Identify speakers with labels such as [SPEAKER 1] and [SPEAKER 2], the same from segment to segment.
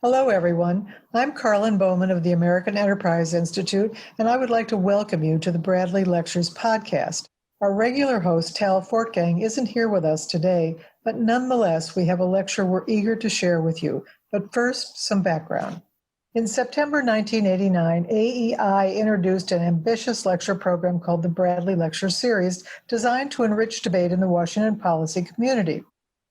[SPEAKER 1] Hello, everyone. I'm Karlyn Bowman of the American Enterprise Institute, and I would like to welcome you to the Bradley Lectures podcast. Our regular host, Tal Fortgang, isn't here with us today, but nonetheless, we have a lecture we're eager to share with you. But first, some background. In September 1989, AEI introduced an ambitious lecture program called the Bradley Lecture Series, designed to enrich debate in the Washington policy community.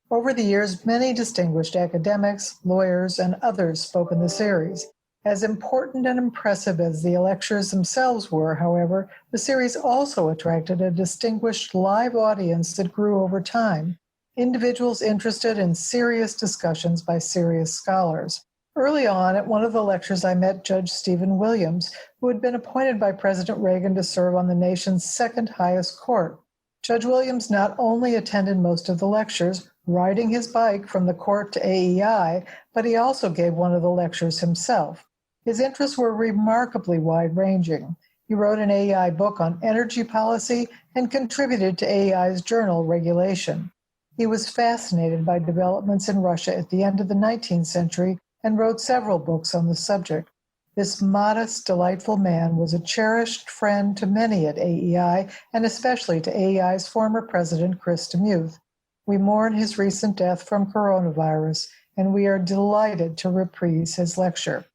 [SPEAKER 1] Over the years, many distinguished academics, lawyers, and others spoke in the series. As important and impressive as the lectures themselves were, however, the series also attracted a distinguished live audience that grew over time, individuals interested in serious discussions by serious scholars. Early on, at one of the lectures, I met Judge Stephen Williams, who had been appointed by President Reagan to serve on the nation's second highest court. Judge Williams not only attended most of the lectures, riding his bike from the court to AEI, but he also gave one of the lectures himself. His interests were remarkably wide-ranging. He wrote an AEI book on energy policy and contributed to AEI's journal Regulation. He was fascinated by developments in Russia at the end of the 19th century and wrote several books on the subject. This modest, delightful man was a cherished friend to many at AEI, and especially to AEI's former president, Chris DeMuth. We mourn his recent death from coronavirus, and we are delighted to reprise his lecture.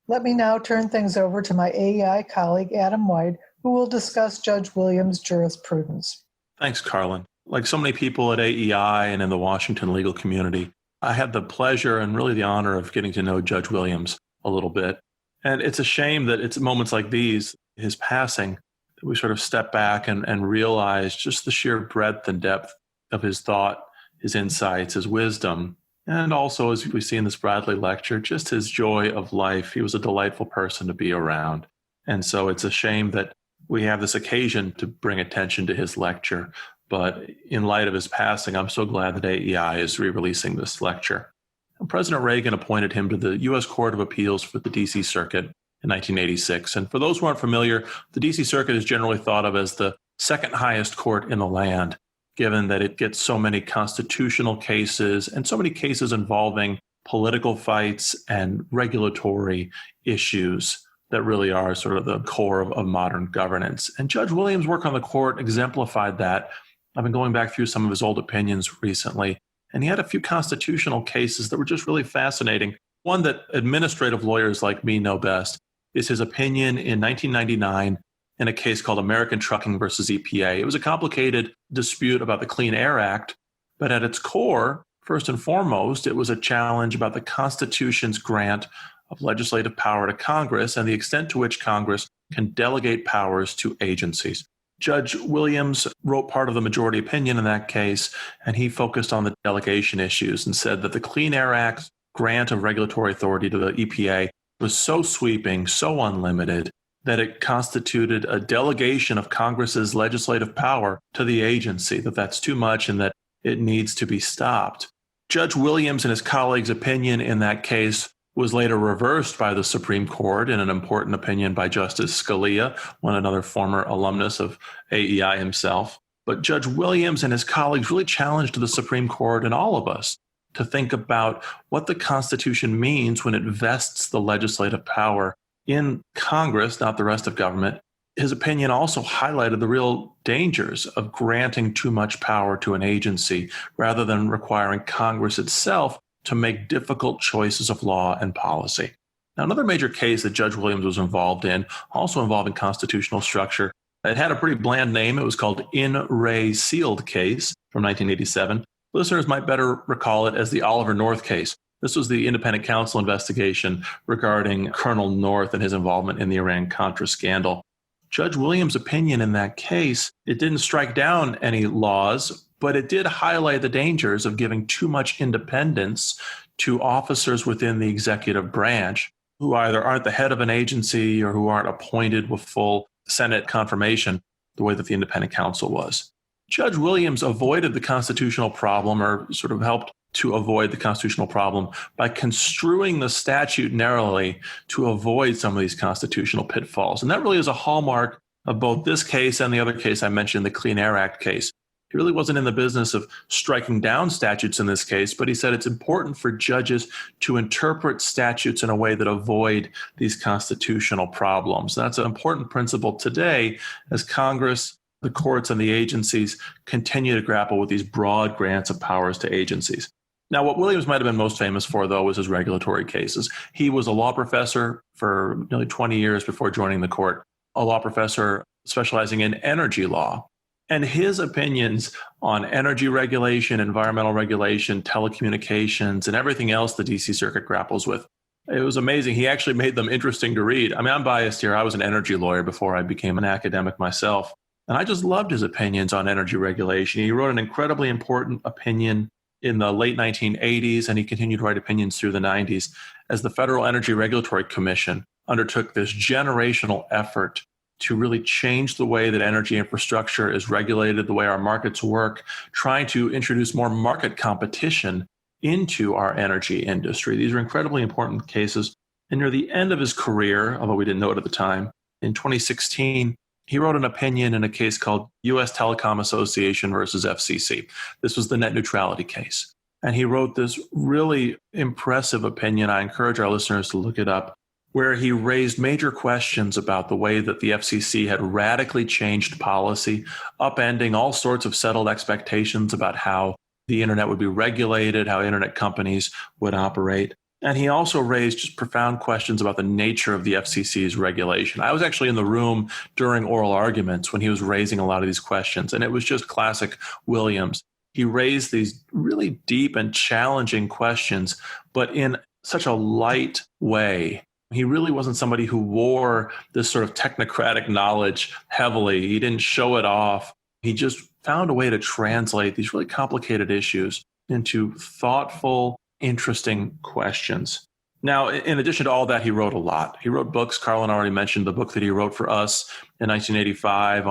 [SPEAKER 1] Let me now turn things over to my AEI colleague, Adam White, who will discuss Judge Williams' jurisprudence.
[SPEAKER 2] Thanks, Karlyn. Like so many people at AEI and in the Washington legal community, I had the pleasure and really the honor of getting to know Judge Williams a little bit. And it's a shame that it's moments like these, his passing, that we sort of step back and realize just the sheer breadth and depth of his thought, his insights, his wisdom, and also, as we see in this Bradley lecture, just his joy of life. He was a delightful person to be around. And so it's a shame that we have this occasion to bring attention to his lecture. But in light of his passing, I'm so glad that AEI is re-releasing this lecture. And President Reagan appointed him to the U.S. Court of Appeals for the D.C. Circuit in 1986. And for those who aren't familiar, the D.C. Circuit is generally thought of as the second highest court in the land, given that it gets so many constitutional cases and so many cases involving political fights and regulatory issues that really are sort of the core of modern governance. And Judge Williams' work on the court exemplified that. I've been going back through some of his old opinions recently, and he had a few constitutional cases that were just really fascinating. One that administrative lawyers like me know best is his opinion in 1999 in a case called American Trucking versus EPA. It was a complicated dispute about the Clean Air Act, but at its core, first and foremost, it was a challenge about the Constitution's grant of legislative power to Congress and the extent to which Congress can delegate powers to agencies. Judge Williams wrote part of the majority opinion in that case, and he focused on the delegation issues and said that the Clean Air Act's grant of regulatory authority to the EPA was so sweeping, so unlimited, that it constituted a delegation of Congress's legislative power to the agency, that that's too much and that it needs to be stopped. Judge Williams and his colleagues' opinion in that case was later reversed by the Supreme Court in an important opinion by Justice Scalia, another former alumnus of AEI himself. But Judge Williams and his colleagues really challenged the Supreme Court and all of us to think about what the Constitution means when it vests the legislative power in Congress, not the rest of government. His opinion also highlighted the real dangers of granting too much power to an agency rather than requiring Congress itself to make difficult choices of law and policy. Now, another major case that Judge Williams was involved in, also involving constitutional structure, it had a pretty bland name. It was called In Re Sealed case from 1987. Listeners might better recall it as the Oliver North case. This was the independent counsel investigation regarding Colonel North and his involvement in the Iran-Contra scandal. Judge Williams' opinion in that case, it didn't strike down any laws, but it did highlight the dangers of giving too much independence to officers within the executive branch who either aren't the head of an agency or who aren't appointed with full Senate confirmation the way that the independent counsel was. Judge Williams avoided the constitutional problem, or sort of helped to avoid the constitutional problem, by construing the statute narrowly to avoid some of these constitutional pitfalls. And that really is a hallmark of both this case and the other case I mentioned, the Clean Air Act case. He really wasn't in the business of striking down statutes in this case, but he said it's important for judges to interpret statutes in a way that avoid these constitutional problems. That's an important principle today as Congress, the courts, and the agencies continue to grapple with these broad grants of powers to agencies. Now, what Williams might have been most famous for, though, was his regulatory cases. He was a law professor for nearly 20 years before joining the court, a law professor specializing in energy law. And his opinions on energy regulation, environmental regulation, telecommunications, and everything else the D.C. Circuit grapples with, it was amazing. He actually made them interesting to read. I mean, I'm biased here. I was an energy lawyer before I became an academic myself. And I just loved his opinions on energy regulation. He wrote an incredibly important opinion in the late 1980s, and he continued to write opinions through the 90s as the Federal Energy Regulatory Commission undertook this generational effort to really change the way that energy infrastructure is regulated, the way our markets work, trying to introduce more market competition into our energy industry. These are incredibly important cases. And near the end of his career, although we didn't know it at the time, in 2016, he wrote an opinion in a case called U.S. Telecom Association versus FCC. This was the net neutrality case. And he wrote this really impressive opinion. I encourage our listeners to look it up, where he raised major questions about the way that the FCC had radically changed policy, upending all sorts of settled expectations about how the internet would be regulated, how internet companies would operate. And he also raised just profound questions about the nature of the FCC's regulation. I was actually in the room during oral arguments when he was raising a lot of these questions, and it was just classic Williams. He raised these really deep and challenging questions, but in such a light way. He really wasn't somebody who wore this sort of technocratic knowledge heavily. He didn't show it off. He just found a way to translate these really complicated issues into thoughtful, interesting questions. Now, in addition to all that, he wrote a lot. He wrote books. Karlyn already mentioned the book that he wrote for us in 1985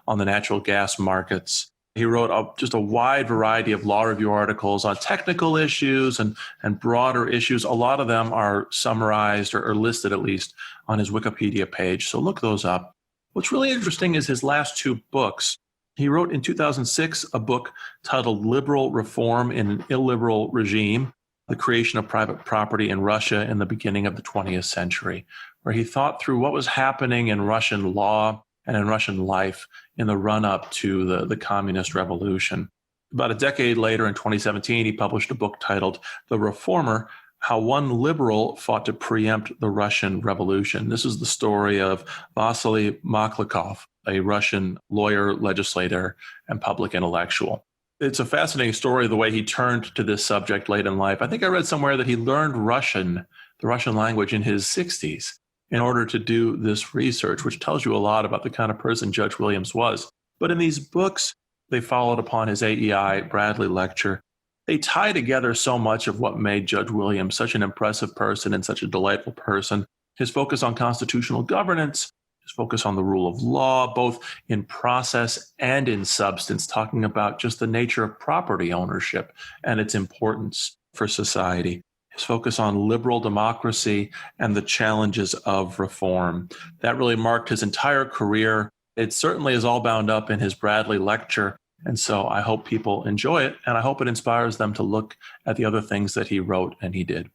[SPEAKER 2] on the natural gas markets. He wrote just a wide variety of law review articles on technical issues and broader issues. A lot of them are summarized or listed, at least, on his Wikipedia page. So look those up. What's really interesting is his last two books. He wrote in 2006 a book titled Liberal Reform in an Illiberal Regime, the Creation of Private Property in Russia in the Beginning of the 20th Century, where he thought through what was happening in Russian law and in Russian life in the run-up to the communist revolution. About a decade later, in 2017, he published a book titled The Reformer, How One Liberal Fought to Preempt the Russian Revolution. This is the story of Vasily Maklikov, a Russian lawyer, legislator, and public intellectual. It's a fascinating story, the way he turned to this subject late in life. I think I read somewhere that he learned Russian, the Russian language, in his 60s in order to do this research, which tells you a lot about the kind of person Judge Williams was. But in these books, they followed upon his AEI Bradley lecture. They tie together so much of what made Judge Williams such an impressive person and such a delightful person. His focus on constitutional governance, his focus on the rule of law, both in process and in substance, talking about just the nature of property ownership and its importance for society. His focus on liberal democracy and the challenges of reform. That really marked his entire career. It certainly is all bound up in his Bradley lecture. And so I hope people enjoy it, and I hope it inspires them to look at the other things that he wrote and he did.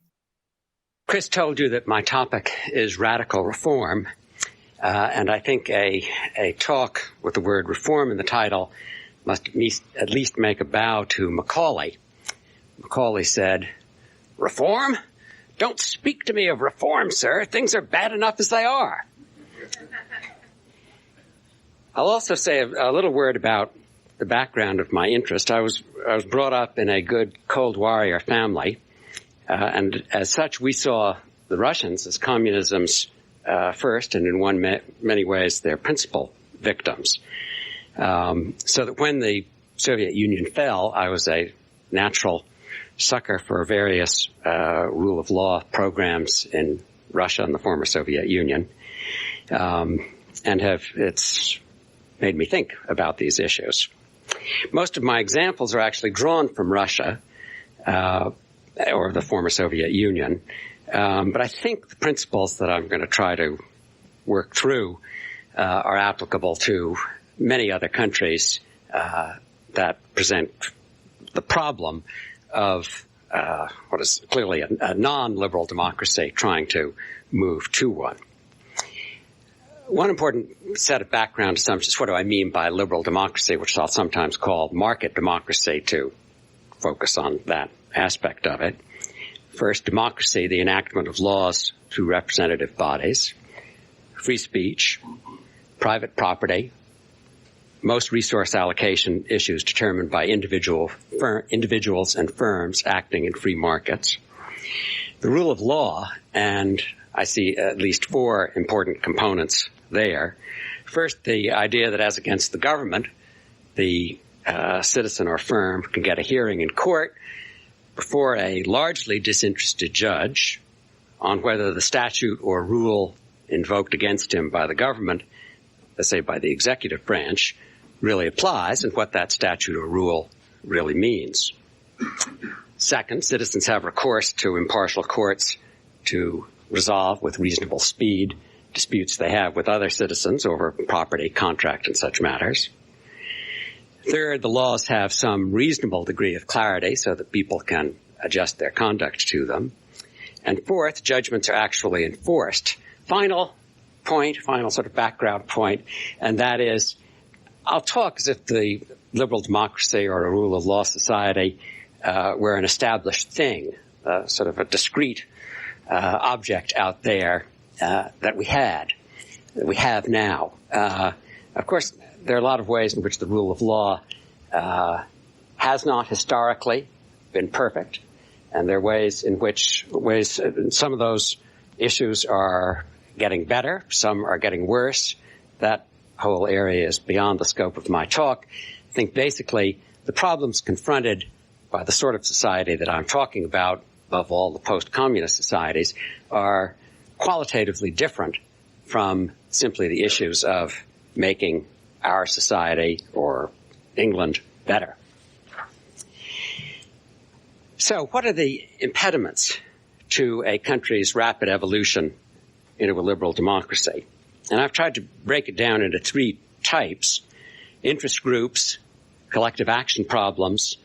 [SPEAKER 3] Chris told you that my topic is radical reform. And I think a talk with the word reform in the title must at least make a bow to Macaulay. Macaulay said, "Reform? Don't speak to me of reform, sir. Things are bad enough as they are." I'll also say a little word about the background of my interest. I was brought up in a good Cold Warrior family, and as such, we saw the Russians as communism's first, and in many ways, their principal victims. So that when the Soviet Union fell, I was a natural sucker for various rule of law programs in Russia and the former Soviet Union, and it's made me think about these issues. Most of my examples are actually drawn from Russia or the former Soviet Union, but I think the principles that I'm going to try to work through are applicable to many other countries, that present the problem of what is clearly a non-liberal democracy trying to move to one. One important set of background assumptions, what do I mean by liberal democracy, which I'll sometimes call market democracy to focus on that aspect of it. First, democracy, the enactment of laws through representative bodies, free speech, private property, most resource allocation issues determined by individuals and firms acting in free markets. The rule of law, and I see at least four important components there. First, the idea that as against the government, the citizen or firm can get a hearing in court before a largely disinterested judge on whether the statute or rule invoked against him by the government, let's say by the executive branch, really applies and what that statute or rule really means. Second, citizens have recourse to impartial courts to resolve with reasonable speed disputes they have with other citizens over property, contract, and such matters. Third, the laws have some reasonable degree of clarity so that people can adjust their conduct to them. And fourth, judgments are actually enforced. Final sort of background point, and that is, I'll talk as if the liberal democracy or a rule of law society were an established thing, sort of a discrete object out there that we have now. Of course, there are a lot of ways in which the rule of law has not historically been perfect, and there are ways in which some of those issues are getting better, some are getting worse. That whole area is beyond the scope of my talk. I think basically the problems confronted by the sort of society that I'm talking about, above all the post-communist societies, are qualitatively different from simply the issues of making our society or England better. So what are the impediments to a country's rapid evolution into a liberal democracy? And I've tried to break it down into three types: interest groups, collective action problems,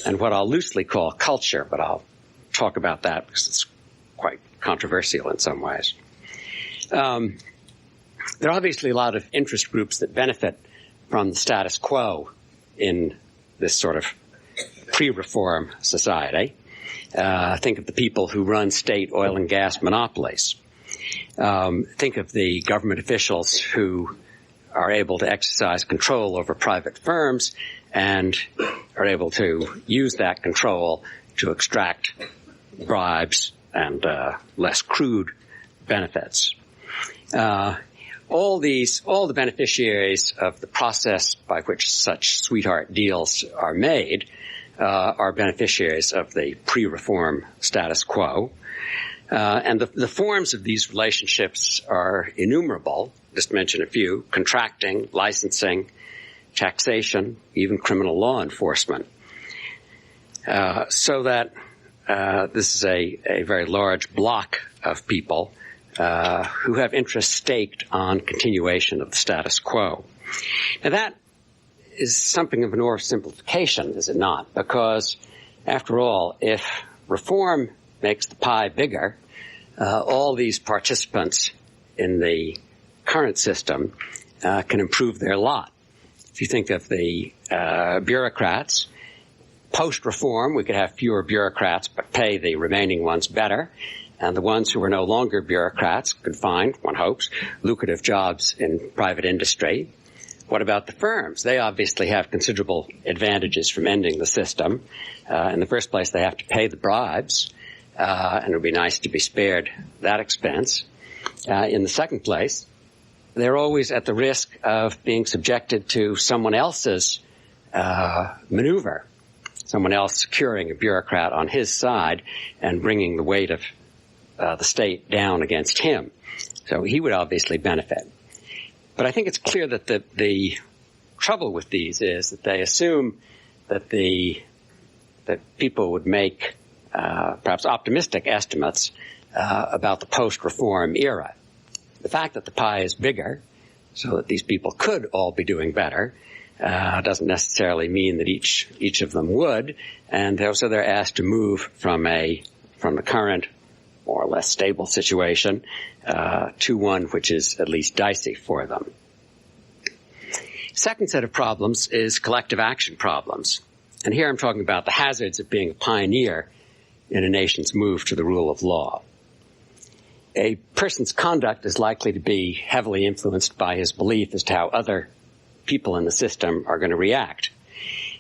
[SPEAKER 3] and what I'll loosely call culture, but I'll talk about that because it's quite controversial in some ways. There are obviously a lot of interest groups that benefit from the status quo in this sort of pre-reform society. Think of the people who run state oil and gas monopolies. Think of the government officials who are able to exercise control over private firms and are able to use that control to extract bribes and less crude benefits. All the beneficiaries of the process by which such sweetheart deals are made are beneficiaries of the pre-reform status quo. And the forms of these relationships are innumerable. Just to mention a few: contracting, licensing, taxation, even criminal law enforcement. So that this is a very large block of people who have interests staked on continuation of the status quo. Now that is something of an oversimplification, is it not? Because, after all, if reform makes the pie bigger, all these participants in the current system can improve their lot. If you think of the bureaucrats, post-reform, we could have fewer bureaucrats but pay the remaining ones better. And the ones who are no longer bureaucrats could find, one hopes, lucrative jobs in private industry. What about the firms? They obviously have considerable advantages from ending the system. In the first place, they have to pay the bribes, and it would be nice to be spared that expense. In the second place, they're always at the risk of being subjected to someone else's maneuver, someone else securing a bureaucrat on his side and bringing the weight of the state down against him. So he would obviously benefit. But I think it's clear that the trouble with these is that they assume that people would make perhaps optimistic estimates about the post-reform era. The fact that the pie is bigger, so that these people could all be doing better, Doesn't necessarily mean that each of them would, and so they're asked to move from the current more or less stable situation to one which is at least dicey for them. Second set of problems is collective action problems. And here I'm talking about the hazards of being a pioneer in a nation's move to the rule of law. A person's conduct is likely to be heavily influenced by his belief as to how other people in the system are going to react,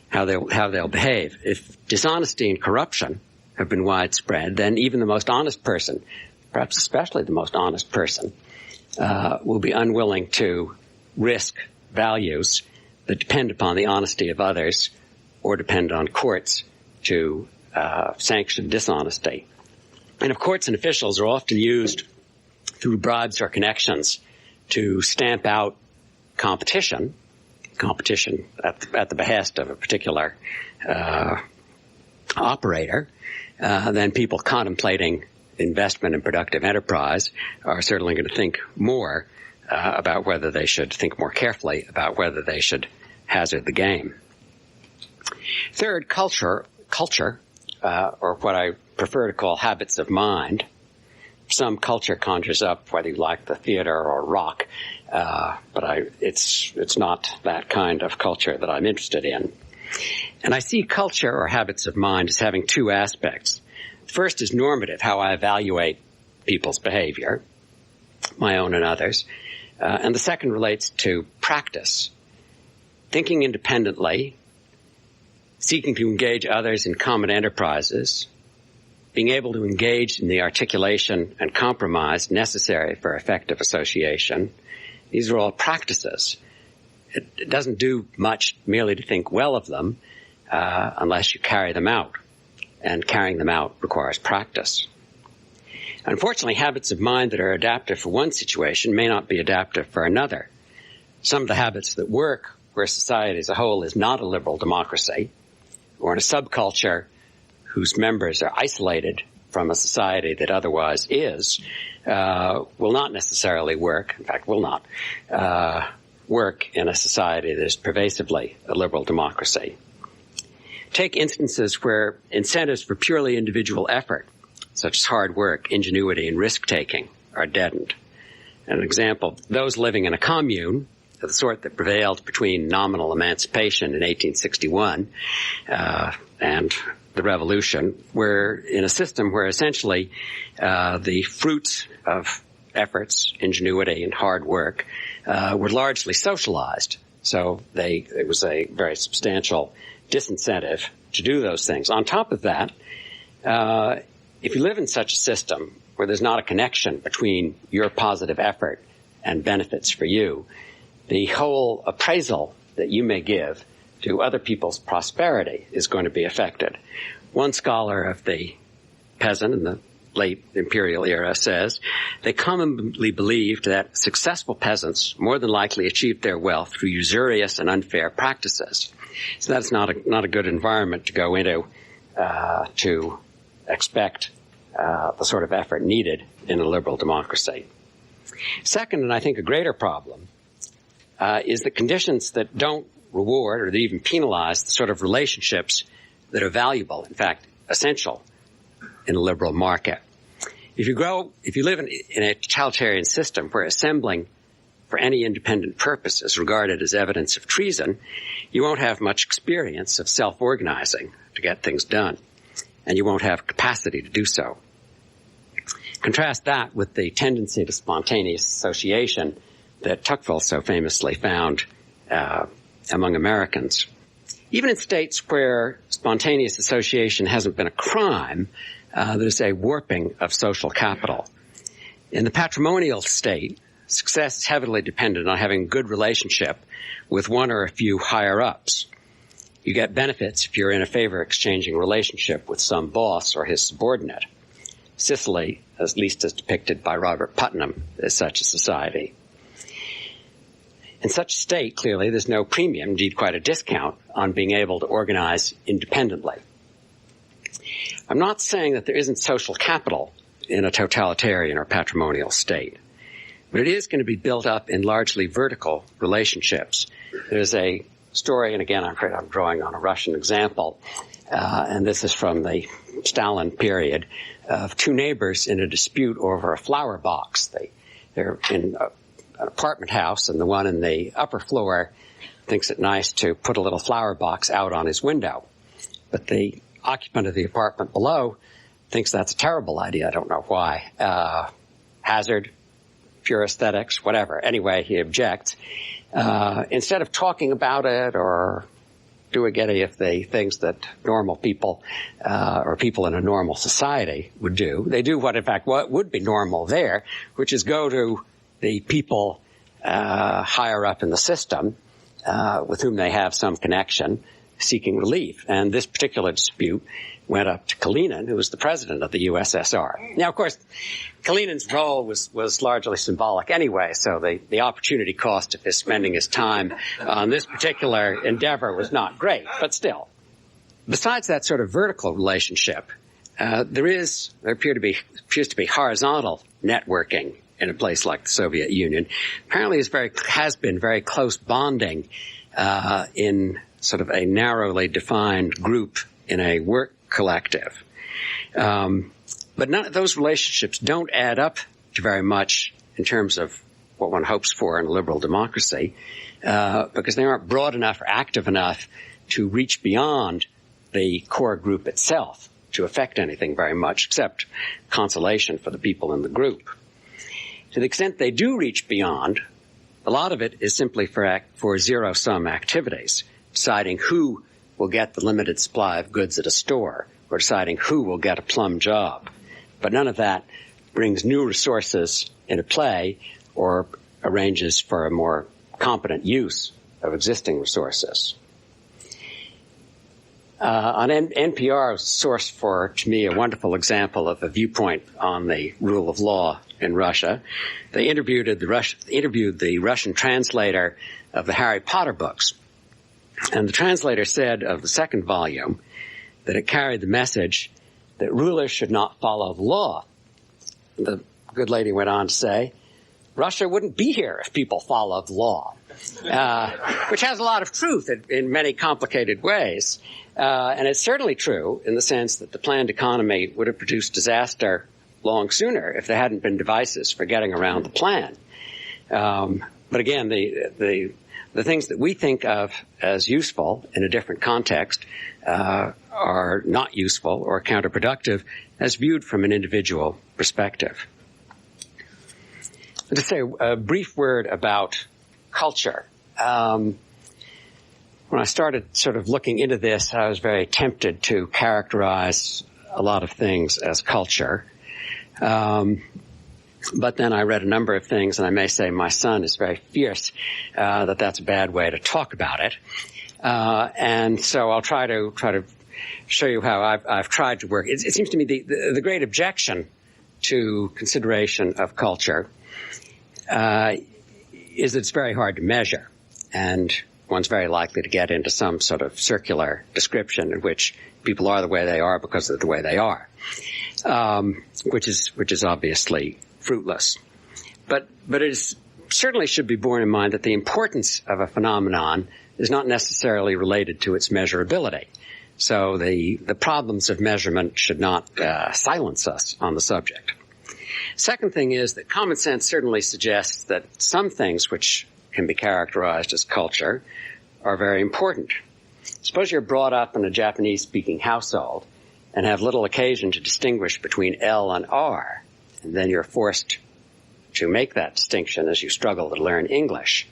[SPEAKER 3] how they'll behave. If dishonesty and corruption have been widespread, then even the most honest person, perhaps especially the most honest person, will be unwilling to risk values that depend upon the honesty of others or depend on courts to sanction dishonesty. And if courts and officials are often used through bribes or connections to stamp out competition at the behest of a particular operator, then people contemplating investment in productive enterprise are certainly going to think more about whether they should think more carefully about whether they should hazard the game. Third, culture, or what I prefer to call habits of mind. Some culture conjures up whether you like the theater or rock, but it's not that kind of culture that I'm interested in. And I see culture or habits of mind as having two aspects. First is normative, how I evaluate people's behavior, my own and others. And the second relates to practice, thinking independently, seeking to engage others in common enterprises, being able to engage in the articulation and compromise necessary for effective association. These are all practices. It doesn't do much merely to think well of them unless you carry them out, and carrying them out requires practice. Unfortunately, habits of mind that are adaptive for one situation may not be adaptive for another. Some of the habits that work where society as a whole is not a liberal democracy, or in a subculture whose members are isolated from a society that otherwise is, will not necessarily work, in fact will not, work in a society that is pervasively a liberal democracy. Take instances where incentives for purely individual effort, such as hard work, ingenuity, and risk-taking, are deadened. An example, those living in a commune, of the sort that prevailed between nominal emancipation in 1861 and the Revolution, were in a system where essentially the fruits of efforts, ingenuity, and hard work were largely socialized. So it was a very substantial disincentive to do those things. On top of that, if you live in such a system where there's not a connection between your positive effort and benefits for you, the whole appraisal that you may give to other people's prosperity is going to be affected. One scholar of the peasant in the late imperial era says, they commonly believed that successful peasants more than likely achieved their wealth through usurious and unfair practices. So that's not a good environment to go into to expect the sort of effort needed in a liberal democracy. Second, and I think a greater problem, is the conditions that don't reward or that even penalize the sort of relationships that are valuable, in fact, essential in a liberal market. If you live in a totalitarian system where assembling for any independent purpose is regarded as evidence of treason, you won't have much experience of self-organizing to get things done, and you won't have capacity to do so. Contrast that with the tendency to spontaneous association that Tocqueville so famously found among Americans. Even in states where spontaneous association hasn't been a crime, there's a warping of social capital. In the patrimonial state, success is heavily dependent on having a good relationship with one or a few higher-ups. You get benefits if you're in a favor-exchanging relationship with some boss or his subordinate. Sicily, at least as depicted by Robert Putnam, is such a society. In such a state, clearly, there's no premium, indeed quite a discount, on being able to organize independently. I'm not saying that there isn't social capital in a totalitarian or patrimonial state, but it is going to be built up in largely vertical relationships. There's a story, and again, I'm afraid I'm drawing on a Russian example, and this is from the Stalin period, of two neighbors in a dispute over a flower box. They're in an apartment house, and the one in the upper floor thinks it nice to put a little flower box out on his window. But the occupant of the apartment below thinks that's a terrible idea. I don't know why. Hazard, pure aesthetics, whatever. Anyway, he objects. Instead of talking about it or doing any of the things that normal people or people in a normal society would do, they do what would be normal there, which is go to the people higher up in the system with whom they have some connection, seeking relief. And this particular dispute went up to Karlyn, who was the president of the USSR. Now, of course, Kalinин's role was largely symbolic anyway, so the opportunity cost of his spending his time on this particular endeavor was not great, but still. Besides that sort of vertical relationship, there appears to be horizontal networking in a place like the Soviet Union. Apparently has been very close bonding in sort of a narrowly defined group in a work collective. But none of those relationships don't add up to very much in terms of what one hopes for in a liberal democracy, because they aren't broad enough or active enough to reach beyond the core group itself to affect anything very much, except consolation for the people in the group. To the extent they do reach beyond, a lot of it is simply for zero-sum activities, deciding who will get the limited supply of goods at a store, or deciding who will get a plum job. But none of that brings new resources into play or arranges for a more competent use of existing resources. On NPR sourced for, to me, a wonderful example of a viewpoint on the rule of law in Russia. They interviewed the Russian translator of the Harry Potter books. And the translator said of the second volume that it carried the message that rulers should not follow the law. The good lady went on to say, Russia wouldn't be here if people followed the law, which has a lot of truth in many complicated ways. And it's certainly true in the sense that the planned economy would have produced disaster long sooner if there hadn't been devices for getting around the plan. But again, the things that we think of as useful in a different context are not useful or counterproductive as viewed from an individual perspective. To say a brief word about culture. When I started sort of looking into this, I was very tempted to characterize a lot of things as culture. But then I read a number of things, and I may say my son is very fierce that that's a bad way to talk about it. And so I'll try to show you how I've tried to work. It seems to me the great objection to consideration of culture is that it's very hard to measure, and one's very likely to get into some sort of circular description in which people are the way they are because of the way they are, which is obviously fruitless. But it certainly should be borne in mind that the importance of a phenomenon is not necessarily related to its measurability. So the problems of measurement should not silence us on the subject. Second thing is that common sense certainly suggests that some things which can be characterized as culture are very important. Suppose you're brought up in a Japanese-speaking household and have little occasion to distinguish between L and R, and then you're forced to make that distinction as you struggle to learn English.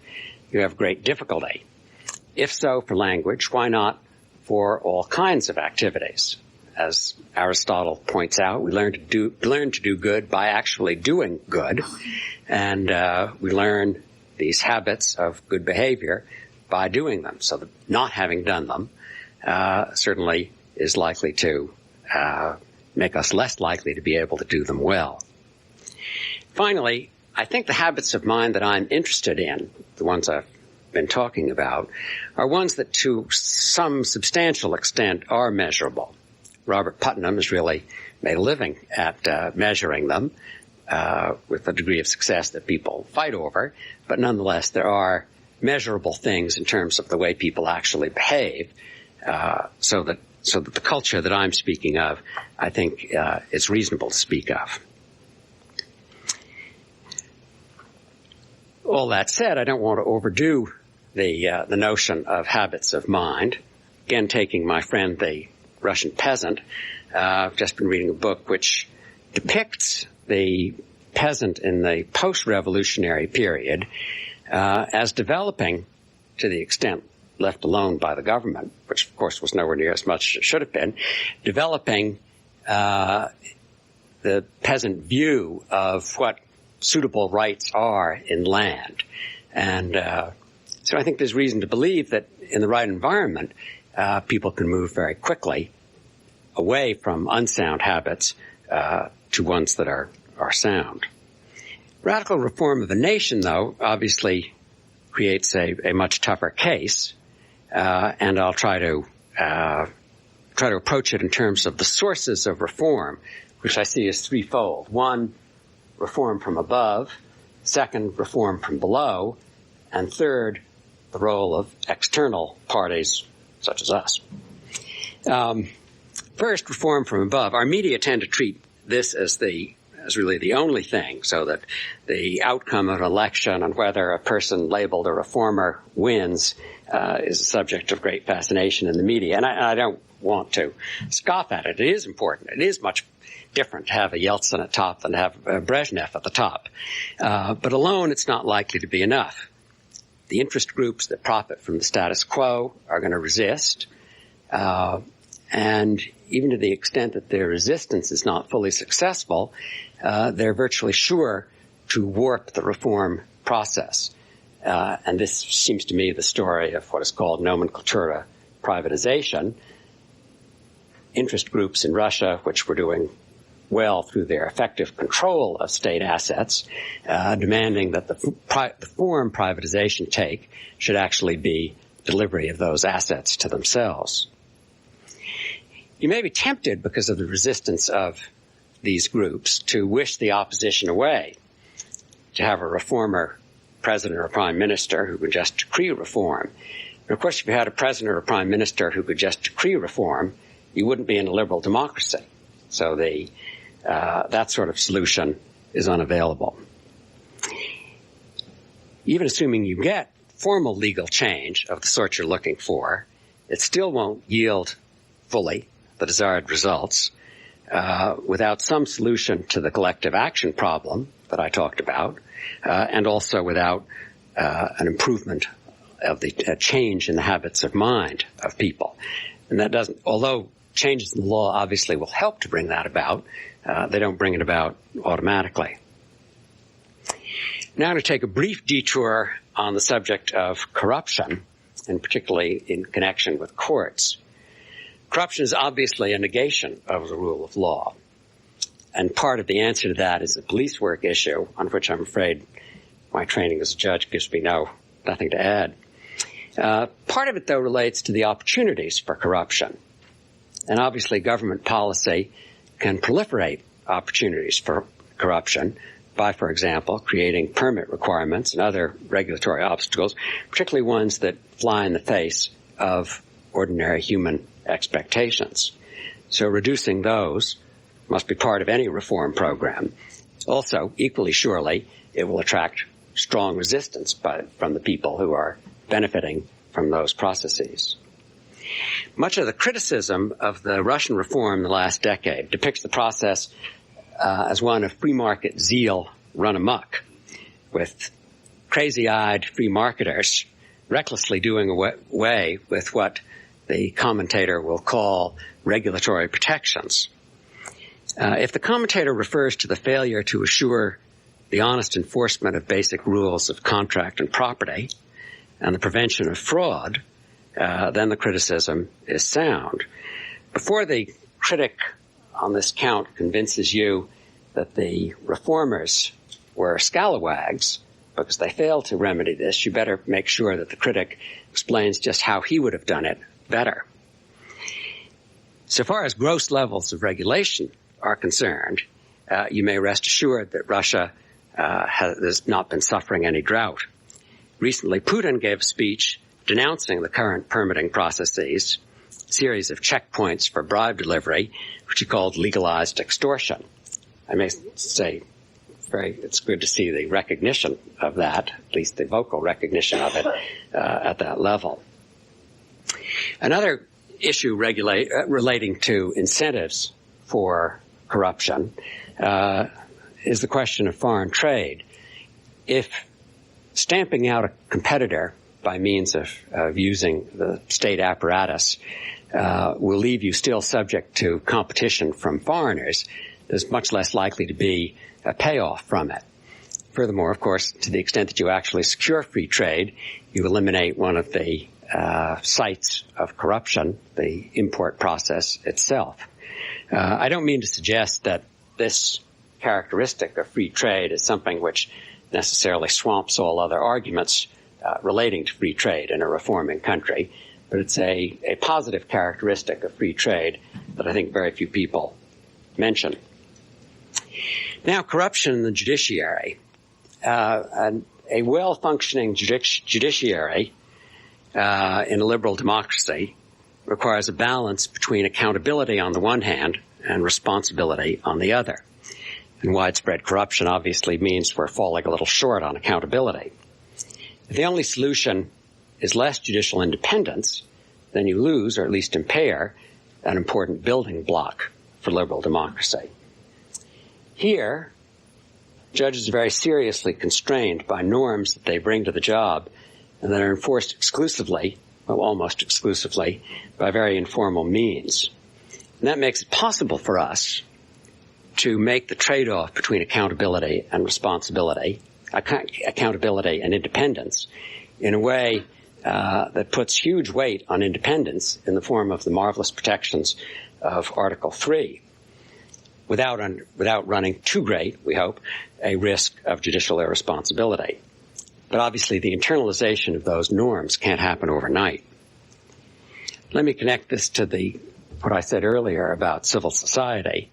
[SPEAKER 3] You have great difficulty. If so for language, why not for all kinds of activities? As Aristotle points out, we learn to do good by actually doing good, and we learn these habits of good behavior by doing them. So that not having done them certainly is likely to make us less likely to be able to do them well. Finally, I think the habits of mind that I'm interested in, the ones I've been talking about, are ones that to some substantial extent are measurable. Robert Putnam has really made a living at measuring them with a degree of success that people fight over, but nonetheless there are measurable things in terms of the way people actually behave, so that the culture that I'm speaking of, I think, is reasonable to speak of. All that said, I don't want to overdo the notion of habits of mind. Again, taking my friend, the Russian peasant, I've just been reading a book which depicts the peasant in the post-revolutionary period as developing, to the extent left alone by the government, which of course was nowhere near as much as it should have been, developing the peasant view of what suitable rights are in land. And so I think there's reason to believe that in the right environment, people can move very quickly away from unsound habits to ones that are sound. Radical reform of a nation, though, obviously creates a much tougher case, and I'll try to approach it in terms of the sources of reform, which I see as threefold. One, reform from above. Second, reform from below. And third, the role of external parties such as us. First, reform from above. Our media tend to treat this as really the only thing, so that the outcome of an election and whether a person labeled a reformer wins is a subject of great fascination in the media. And I don't want to scoff at it. It is important. It is much different to have a Yeltsin at top than to have a Brezhnev at the top. But alone, it's not likely to be enough. The interest groups that profit from the status quo are going to resist. And even to the extent that their resistance is not fully successful, they're virtually sure to warp the reform process. And this seems to me the story of what is called nomenklatura privatization. Interest groups in Russia, which were doing well through their effective control of state assets, demanding that the form privatization take should actually be delivery of those assets to themselves. You may be tempted, because of the resistance of these groups, to wish the opposition away, to have a reformer president or prime minister who could just decree reform. And of course, if you had a president or a prime minister who could just decree reform, you wouldn't be in a liberal democracy. So that sort of solution is unavailable. Even assuming you get formal legal change of the sort you're looking for, it still won't yield fully the desired results without some solution to the collective action problem that I talked about, and also without an improvement of the change in the habits of mind of people. And that doesn't, although changes in the law obviously will help to bring that about, they don't bring it about automatically. Now to take a brief detour on the subject of corruption, and particularly in connection with courts. Corruption is obviously a negation of the rule of law. And part of the answer to that is a police work issue, on which I'm afraid my training as a judge gives me nothing to add. Part of it, though, relates to the opportunities for corruption. And obviously government policy can proliferate opportunities for corruption by, for example, creating permit requirements and other regulatory obstacles, particularly ones that fly in the face of ordinary human expectations. So reducing those must be part of any reform program. Also, equally surely, it will attract strong resistance from the people who are benefiting from those processes. Much of the criticism of the Russian reform in the last decade depicts the process as one of free market zeal run amok, with crazy-eyed free marketers recklessly doing away with what the commentator will call regulatory protections. If the commentator refers to the failure to assure the honest enforcement of basic rules of contract and property and the prevention of fraud, then the criticism is sound. Before the critic on this count convinces you that the reformers were scalawags because they failed to remedy this, you better make sure that the critic explains just how he would have done it better. So far as gross levels of regulation are concerned, you may rest assured that Russia has not been suffering any drought. recently Putin gave a speech denouncing the current permitting processes, a series of checkpoints for bribe delivery, which he called legalized extortion. I may say it's good to see the recognition of that, at least the vocal recognition of it at that level. Another issue relating to incentives for corruption is the question of foreign trade. If stamping out a competitor by means of using the state apparatus will leave you still subject to competition from foreigners, there's much less likely to be a payoff from it. Furthermore, of course, to the extent that you actually secure free trade, you eliminate one of the sites of corruption, the import process itself. I don't mean to suggest that this characteristic of free trade is something which necessarily swamps all other arguments relating to free trade in a reforming country, but it's a positive characteristic of free trade that I think very few people mention. Now, corruption in the judiciary. A well-functioning judiciary in a liberal democracy requires a balance between accountability on the one hand and responsibility on the other. And widespread corruption obviously means we're falling a little short on accountability. If the only solution is less judicial independence, then you lose, or at least impair, an important building block for liberal democracy. Here, judges are very seriously constrained by norms that they bring to the job and that are enforced exclusively, well, almost exclusively, by very informal means. And that makes it possible for us to make the trade-off between accountability and responsibility, accountability and independence, in a way that puts huge weight on independence in the form of the marvelous protections of Article 3, without running too great, we hope, a risk of judicial irresponsibility. But obviously the internalization of those norms can't happen overnight. Let me connect this to what I said earlier about civil society.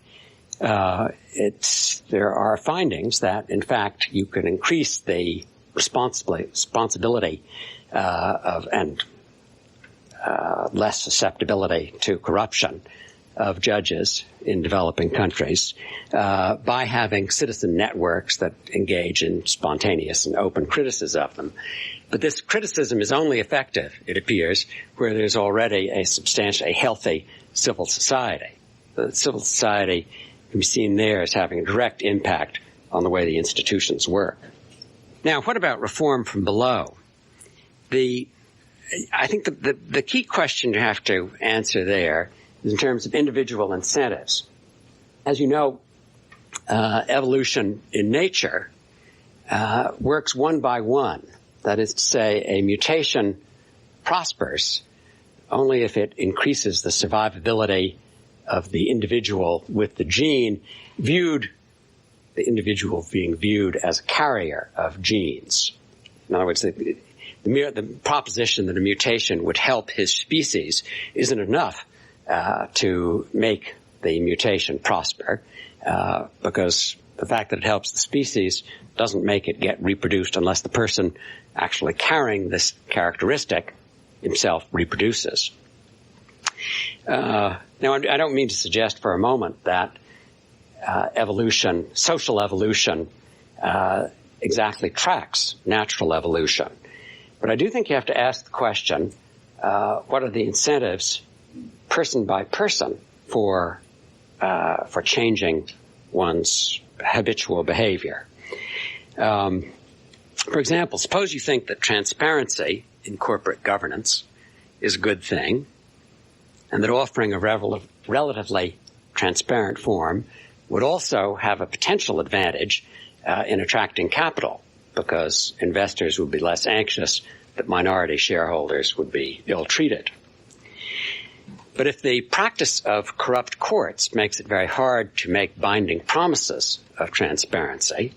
[SPEAKER 3] There are findings that, in fact, you can increase the responsibility and less susceptibility to corruption of judges in developing countries by having citizen networks that engage in spontaneous and open criticism of them. But this criticism is only effective, it appears, where there's already a healthy civil society. The civil society can be seen there as having a direct impact on the way the institutions work. Now, what about reform from below? I think the key question you have to answer there is in terms of individual incentives. As you know, evolution in nature works one by one. That is to say, a mutation prospers only if it increases the survivability of the individual with the gene, the individual being viewed as a carrier of genes. In other words, the proposition that a mutation would help his species isn't enough to make the mutation prosper, because the fact that it helps the species doesn't make it get reproduced unless the person actually carrying this characteristic himself reproduces. Now, I don't mean to suggest for a moment that social evolution, exactly tracks natural evolution. But I do think you have to ask the question, what are the incentives person by person for changing one's habitual behavior? For example, suppose you think that transparency in corporate governance is a good thing, and that offering a relatively transparent form would also have a potential advantage in attracting capital, because investors would be less anxious that minority shareholders would be ill-treated. But if the practice of corrupt courts makes it very hard to make binding promises of transparency,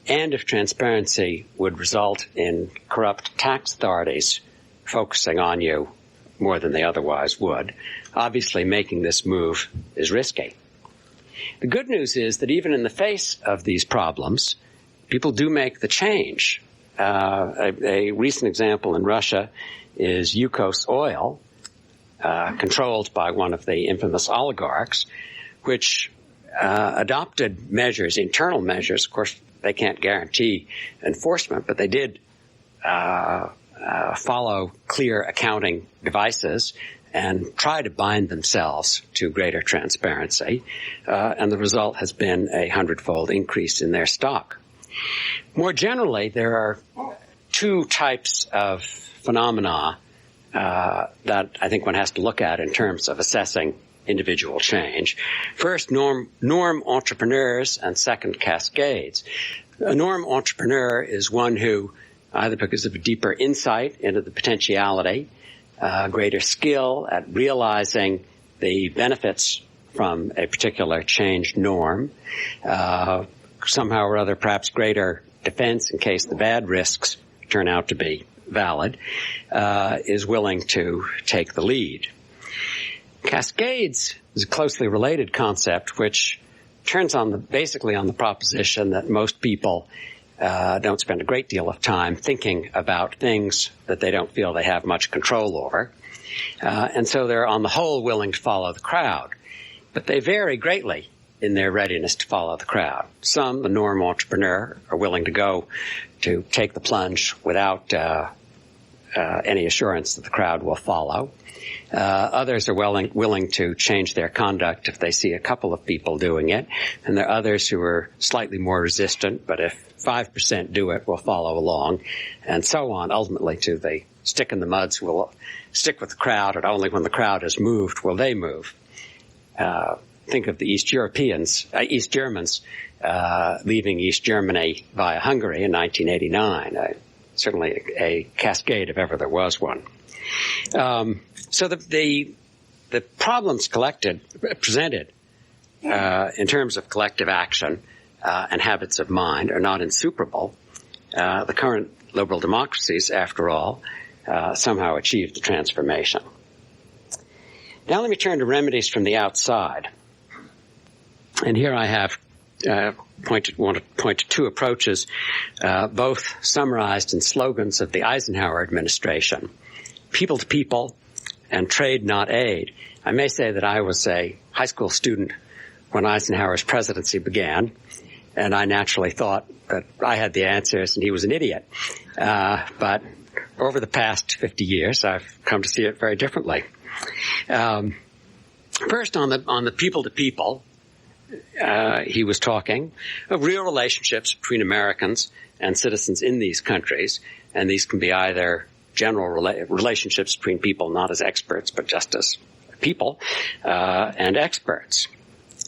[SPEAKER 3] and if transparency would result in corrupt tax authorities focusing on you more than they otherwise would, obviously making this move is risky. The good news is that even in the face of these problems, people do make the change. A recent example in Russia is Yukos Oil, controlled by one of the infamous oligarchs, which adopted measures, internal measures. Of course, they can't guarantee enforcement, but they did follow clear accounting devices and try to bind themselves to greater transparency. And the result has been a 100-fold increase in their stock. More generally, there are two types of phenomena that I think one has to look at in terms of assessing individual change. First, norm entrepreneurs, and second, cascades. A norm entrepreneur is one who, either because of a deeper insight into the potentiality, greater skill at realizing the benefits from a particular changed norm, somehow or other perhaps greater defense in case the bad risks turn out to be valid, is willing to take the lead. Cascades is a closely related concept which turns on basically on the proposition that most people don't spend a great deal of time thinking about things that they don't feel they have much control over. And so they're on the whole willing to follow the crowd. But they vary greatly in their readiness to follow the crowd. Some, the norm entrepreneur, are willing to take the plunge without any assurance that the crowd will follow. Others are willing to change their conduct if they see a couple of people doing it. And there are others who are slightly more resistant, but if 5% do it, will follow along, and so on, ultimately to the stick in the muds who will stick with the crowd, and only when the crowd has moved will they move. Think of the East Germans leaving East Germany via Hungary in 1989. Certainly a cascade if ever there was one. So the problems presented in terms of collective action and habits of mind are not insuperable. The current liberal democracies, after all, somehow achieved the transformation. Now let me turn to remedies from the outside. And here I have want to point to two approaches, both summarized in slogans of the Eisenhower administration: people to people and trade, not aid. I may say that I was a high school student when Eisenhower's presidency began, and I naturally thought that I had the answers and he was an idiot. But over the past 50 years, I've come to see it very differently. First, on the people to people, he was talking of real relationships between Americans and citizens in these countries, and these can be either general relationships between people, not as experts, but just as people, and experts.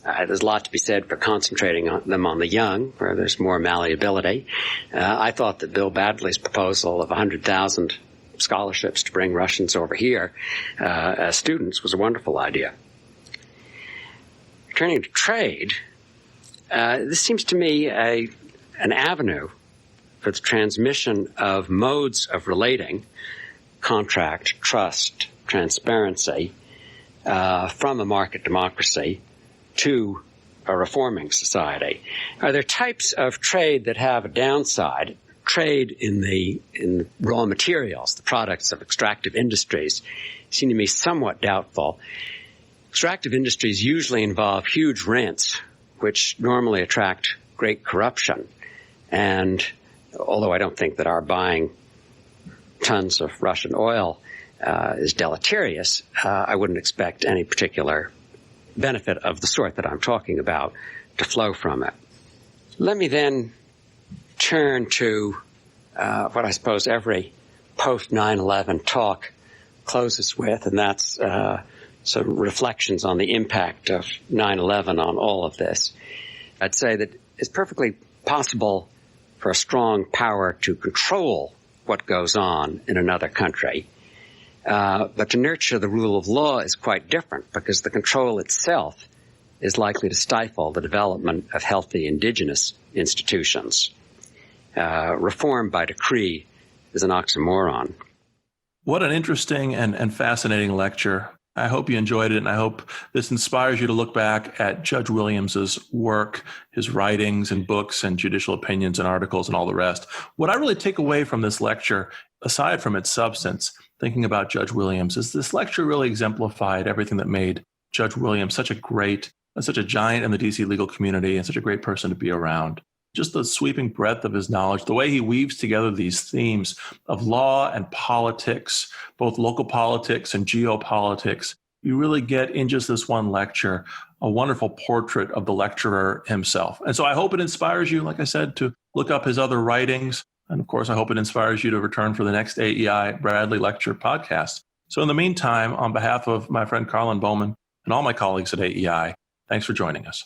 [SPEAKER 3] There's a lot to be said for concentrating on the young, where there's more malleability. I thought that Bill Badley's proposal of 100,000 scholarships to bring Russians over here as students was a wonderful idea. Turning to trade, this seems to me an avenue for the transmission of modes of relating, contract, trust, transparency, from a market democracy to a reforming society. Are there types of trade that have a downside? Trade in the raw materials, the products of extractive industries, seem to me somewhat doubtful. Extractive industries usually involve huge rents, which normally attract great corruption. And although I don't think that our buying tons of Russian oil is deleterious, I wouldn't expect any particular benefit of the sort that I'm talking about to flow from it. Let me then turn to what I suppose every post-9/11 talk closes with, and that's some reflections on the impact of 9/11 on all of this. I'd say that it's perfectly possible for a strong power to control what goes on in another country. But to nurture the rule of law is quite different, because the control itself is likely to stifle the development of healthy indigenous institutions. Reform by decree is an oxymoron.
[SPEAKER 2] What an interesting and fascinating lecture. I hope you enjoyed it, and I hope this inspires you to look back at Judge Williams's work, his writings and books and judicial opinions and articles and all the rest. What I really take away from this lecture, aside from its substance, thinking about Judge Williams, is this lecture really exemplified everything that made Judge Williams such a giant in the DC legal community and such a great person to be around. Just the sweeping breadth of his knowledge, the way he weaves together these themes of law and politics, both local politics and geopolitics. You really get in just this one lecture a wonderful portrait of the lecturer himself. And so I hope it inspires you, like I said, to look up his other writings. And of course, I hope it inspires you to return for the next AEI Bradley Lecture podcast. So in the meantime, on behalf of my friend Karlyn Bowman and all my colleagues at AEI, thanks for joining us.